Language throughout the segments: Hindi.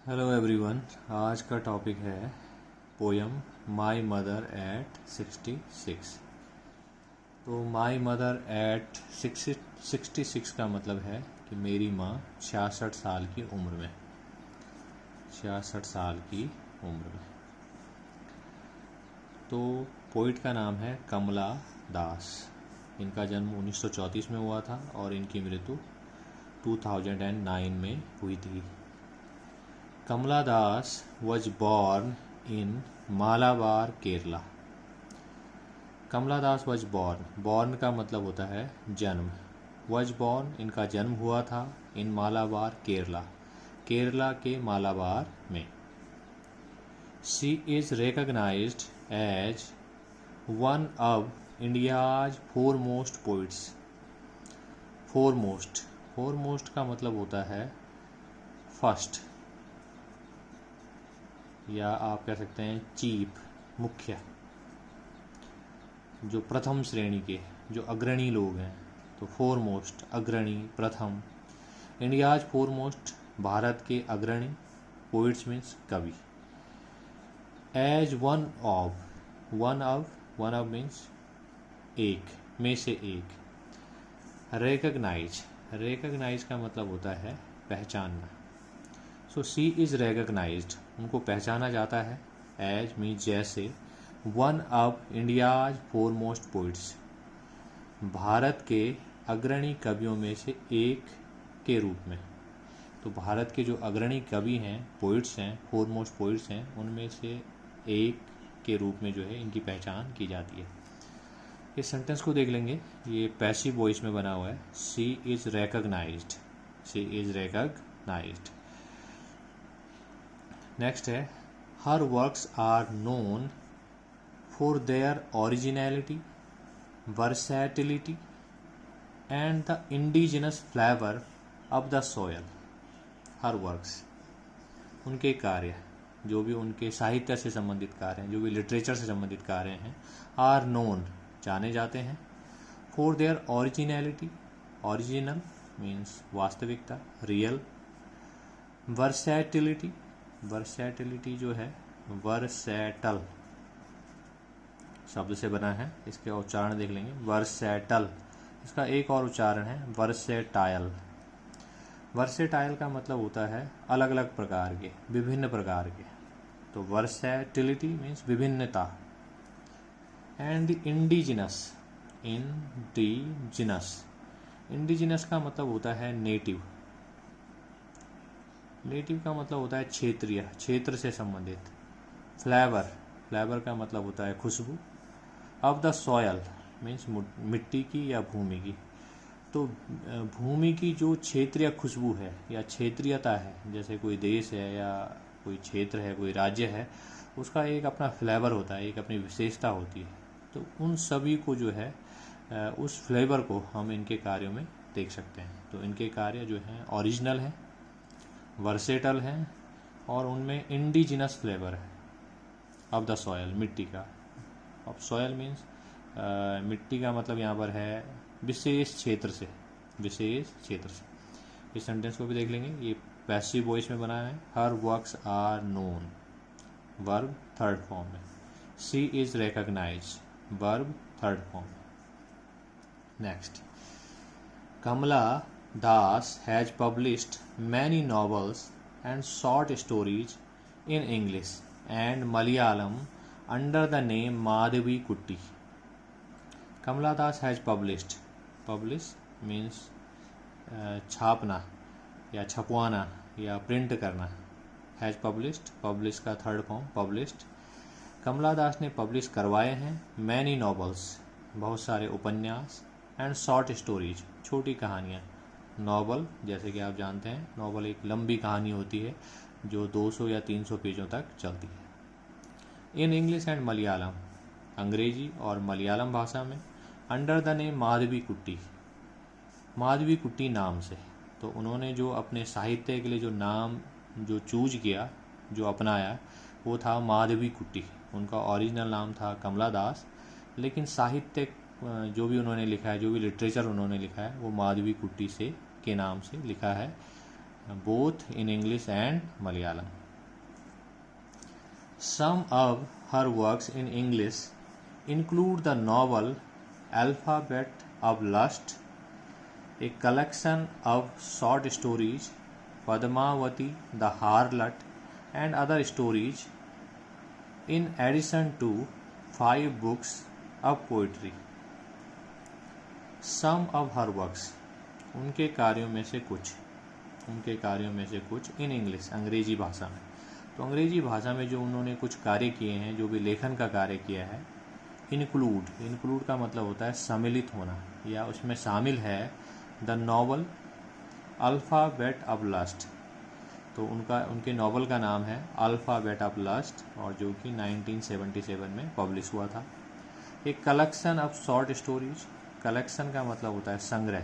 Hello everyone. आज का टॉपिक है पोयम माई मदर एट 66। तो माई मदर एट 66 का मतलब है कि मेरी माँ 66 साल की उम्र में 66 साल की उम्र में। तो पोइट का नाम है कमला दास। इनका जन्म 1934 में हुआ था और इनकी मृत्यु 2009 में हुई थी। Kamala Das was born in Malabar, Kerala. Kamala Das was born का मतलब होता है जन्म। was born इनका जन्म हुआ था in Malabar, केरला, केरला के मालाबार में। She is recognized as one of India's foremost poets. foremost का मतलब होता है फर्स्ट, या आप कह सकते हैं चीफ, मुख्य, जो प्रथम श्रेणी के, जो अग्रणी लोग हैं। तो फोरमोस्ट अग्रणी, प्रथम। इंडियाज फोरमोस्ट भारत के अग्रणी, पोइट्स मीन्स कवि। एज वन ऑफ मीन्स एक, में से एक। रिकग्नाइज का मतलब होता है पहचानना। सो शी इज़ रिकग्नाइज्ड, उनको पहचाना जाता है। एज मीन्स जैसे, one of India's foremost poets, Bharat के अग्रणी कवियों में से एक के रूप में। तो भारत के जो अग्रणी कवि हैं, पोइट्स हैं, फोरमोस्ट पोइट्स हैं, उनमें से एक के रूप में जो है इनकी पहचान की जाती है। इस सेंटेंस को देख लेंगे, ये पैसिव वॉइस में बना हुआ है। She is recognised, she is recognised. Next है, her works are known for their originality, versatility and the indigenous flavour of the soil. Her works, उनके कार्य, जो भी उनके साहित्य से संबंधित कार्य हैं, जो भी लिटरेचर से संबंधित कार्य हैं, आर नोन, जाने जाते हैं, for their originality, original means वास्तविकता, रियल। वर्सैटिलिटी, वर्सैटिलिटी जो है वर्सैटल शब्द से बना है, इसके उच्चारण देख लेंगे। वर्सैटल, इसका एक और उच्चारण है वर्सेटाइल। वर्सेटाइल का मतलब होता है अलग अलग प्रकार के, विभिन्न प्रकार के। तो वर्सैटिलिटी मीन्स विभिन्नता। एंड इंडिजिनस, इंडिजिनस का मतलब होता है नेटिव। नेटिव का मतलब होता है क्षेत्रीय, क्षेत्र से संबंधित। फ्लेवर का मतलब होता है खुशबू। ऑफ द सॉयल मीन्स मिट्टी की या भूमि की। तो भूमि की जो क्षेत्रीय खुशबू है या क्षेत्रीयता है, जैसे कोई देश है या कोई क्षेत्र है, कोई राज्य है, उसका एक अपना फ्लेवर होता है, एक अपनी विशेषता होती है। तो उन सभी को जो है, उस फ्लेवर को हम इनके कार्यों में देख सकते हैं। तो इनके कार्य जो हैं ओरिजिनल हैं, वर्सेटल हैं, और उनमें इंडिजिनस फ्लेवर है ऑफ द सॉयल, मिट्टी का। ऑफ सॉयल मीन्स मिट्टी का मतलब यहाँ पर है विशेष क्षेत्र से, विशेष क्षेत्र से। इस सेंटेंस को भी देख लेंगे, ये पैसिव वॉइस में बना है। Her works are known, verb third form में। She is recognise, verb third form में। Next, Kamala Das has published many novels and short stories in English and Malayalam under the name Madhavi Kutti. Kamala Das has published, publish means छापना या छपवाना या प्रिंट करना। हैज पब्लिश्ड, पब्लिश का थर्ड फॉर्म पब्लिश्ड। कमला दास ने पब्लिश करवाए हैं मैनी नॉवेल्स, बहुत सारे उपन्यास, एंड शॉर्ट स्टोरीज, छोटी कहानियाँ। नॉवल, जैसे कि आप जानते हैं, नॉवल एक लंबी कहानी होती है जो 200 या 300 पेजों तक चलती है। इन इंग्लिश एंड मलयालम, अंग्रेजी और मलयालम भाषा में। अंडर द नेम माधवी कुट्टी, माधवी कुट्टी नाम से। तो उन्होंने जो अपने साहित्य के लिए जो नाम जो चूज किया, जो अपनाया, वो था माधवी कुट्टी। उनका ओरिजिनल नाम था कमला दास, लेकिन साहित्य जो भी उन्होंने लिखा है, जो भी लिटरेचर उन्होंने लिखा है, वो माधवी कुट्टी से के नाम से लिखा है। both in English and Malayalam. Some of her works in English include the novel Alphabet of Lust, a collection of short stories, Padmavati the Harlot, and other stories, in addition to 5 books of poetry. Some of her works, उनके कार्यों में से कुछ इन इंग्लिश, अंग्रेजी भाषा में। तो अंग्रेजी भाषा में जो उन्होंने कुछ कार्य किए हैं, जो भी लेखन का कार्य किया है, इंक्लूड का मतलब होता है सम्मिलित होना या उसमें शामिल है the novel alphabet of lust. तो उनके नॉवल का नाम है अल्फ़ाबेट ऑफ लस्ट और जो कि 1977 में पब्लिश हुआ था। एक collection of short stories, collection का मतलब होता है संग्रह,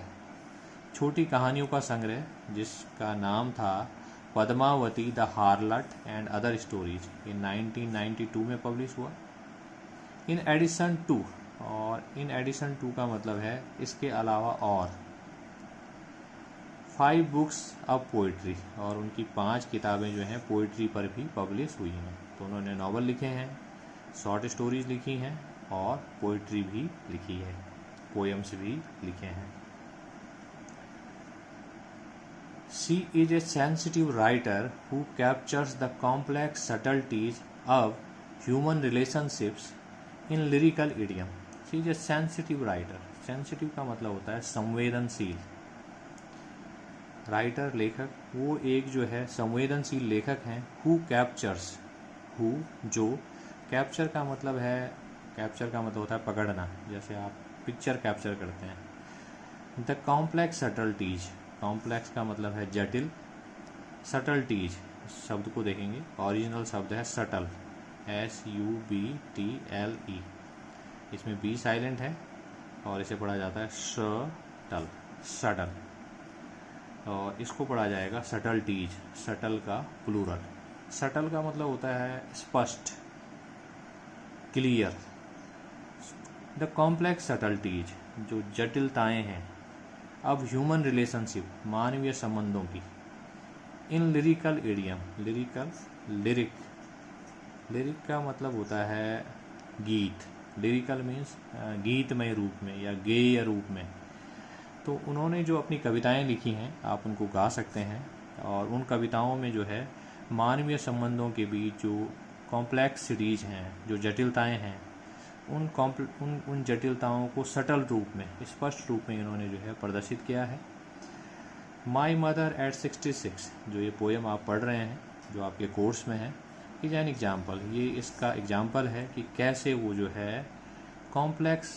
छोटी कहानियों का संग्रह, जिसका नाम था Padmavati the हार्लट and other stories, ये 1992 में पब्लिश हुआ। इन एडिशन टू, और इन एडिशन टू का मतलब है इसके अलावा और, 5 बुक्स ऑफ पोइट्री, और उनकी 5 किताबें जो हैं पोइट्री पर भी पब्लिश हुई हैं। तो उन्होंने नॉवल लिखे हैं, शॉर्ट स्टोरीज लिखी हैं और पोइट्री भी लिखी है, पोएम्स भी लिखे हैं। She is a sensitive writer who captures the complex subtleties of human relationships in lyrical idiom. She is a sensitive writer. Sensitive का मतलब होता है संवेदनशील। राइटर, लेखक, वो एक जो है संवेदनशील लेखक हैं। Who captures, who जो, कैप्चर का मतलब होता है पकड़ना, जैसे आप पिक्चर कैप्चर करते हैं। द कॉम्प्लेक्स सटल्टीज, कॉम्प्लेक्स का मतलब है जटिल, सटल्टीज शब्द को देखेंगे, ओरिजिनल शब्द है सटल, SUBTLE, इसमें बी साइलेंट है और इसे पढ़ा जाता है सटल, सटल, और इसको पढ़ा जाएगा सटल्टीज, सटल का प्लूरल। सटल का मतलब होता है स्पष्ट, क्लियर। द कॉम्प्लेक्स सटल्टीज, जो जटिलताएं हैं, अब ह्यूमन रिलेशनशिप, मानवीय संबंधों की, इन लिरिकल इडियम, लिरिक का मतलब होता है गीत, लिरिकल मीन्स गीतमय रूप में या गेय रूप में। तो उन्होंने जो अपनी कविताएं लिखी हैं, आप उनको गा सकते हैं, और उन कविताओं में जो है मानवीय संबंधों के बीच जो कॉम्प्लेक्सिटीज हैं, जो जटिलताएं हैं, उन जटिलताओं को सटल रूप में, स्पष्ट रूप में इन्होंने जो है प्रदर्शित किया है। माई मदर एट 66, जो ये पोएम आप पढ़ रहे हैं, जो आपके कोर्स में है, इज एन एग्जाम्पल, ये इसका एग्जाम्पल है कि कैसे वो जो है कॉम्प्लेक्स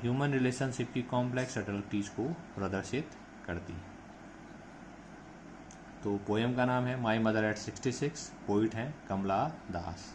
ह्यूमन रिलेशनशिप की कॉम्प्लेक्स सटलिटीज को प्रदर्शित करती है। तो पोएम का नाम है माई मदर एट 66, पोइट हैं कमला दास।